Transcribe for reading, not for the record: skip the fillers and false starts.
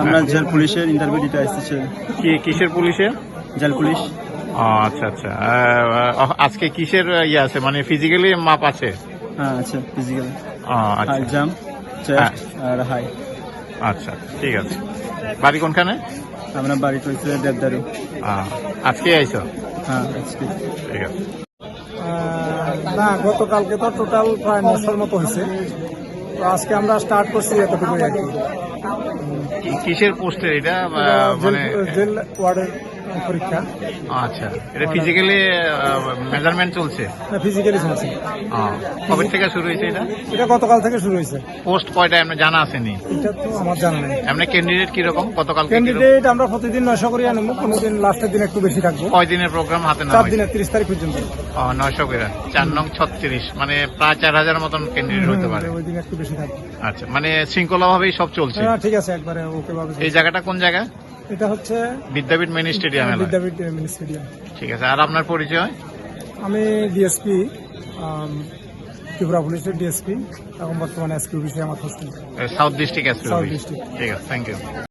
আমরা জেল পুলিশের ইন্টারভিউ দিতে এসেছি। কিসের পুলিশের? Jail police. আচ্ছা আচ্ছা, আজকে কিসের ইয়ে আছে, মানে ফিজিক্যালি মাপ আছে? হ্যাঁ আছে, ফিজিক্যাল আচ্ছা জাম্প, চেস্ট আর হাই। আচ্ছা ঠিক আছে। বাড়ি কোনখানে? আমরা বাড়ি হচ্ছে দেবদারু। আজকে আইছো? হ্যাঁ আজকে। ঠিক আছে। না, গতকালকে তো টোটাল প্রায় 900-র মতো হয়েছে, তো আজকে আমরা স্টার্ট করছি এতটুকুই আর কি। কিসের পোস্টের এটা? মানে জেল ওয়ার্ডের পরীক্ষা। আচ্ছা, এটা ফিজিক্যালি মেজারমেন্ট চলছে? ফিজিক্যালি চলছে। কবে থেকে শুরু হয়েছে এটা? এটা গতকাল থেকে শুরু হয়েছে। পোস্ট কয়টা এমনি জানা আসেনি? এটা তো আমার জানা নেই। এমনি ক্যান্ডিডেট কিরকম? গতকাল ক্যান্ডিডেট আমরা প্রতিদিন 900 করে আনবো, কোনোদিন লাস্টের দিন একটু বেশি থাকবো। কয় দিনের প্রোগ্রাম হাতে? 4 দিনের 30 তারিখ পর্যন্ত। 900 করে 4 নং 36, মানে প্রায় 4000 মতন ক্যান্ডিডেট হতে পারে। ওই দিন একটু বেশি থাকবে। আচ্ছা, মানে শৃঙ্খলা ভাবেই সব চলছে? হ্যাঁ ঠিক আছে, একবারে ওকে ভাবে। এই জায়গাটা কোন জায়গা? এটা হচ্ছে বিদ্যাপীঠ মিনি স্টেডিয়াম। বিদ্যাপীঠ মিনি স্টেডিয়াম। ঠিক আছে। আর আপনার পরিচয়? আমি ডিএসপি, ত্রিপুরা পুলিশের ডিএসপি, এখন বর্তমানে এসপি অফিসে আমার posting. South district SP south office. District. ঠিক আছে, থ্যাংক ইউ।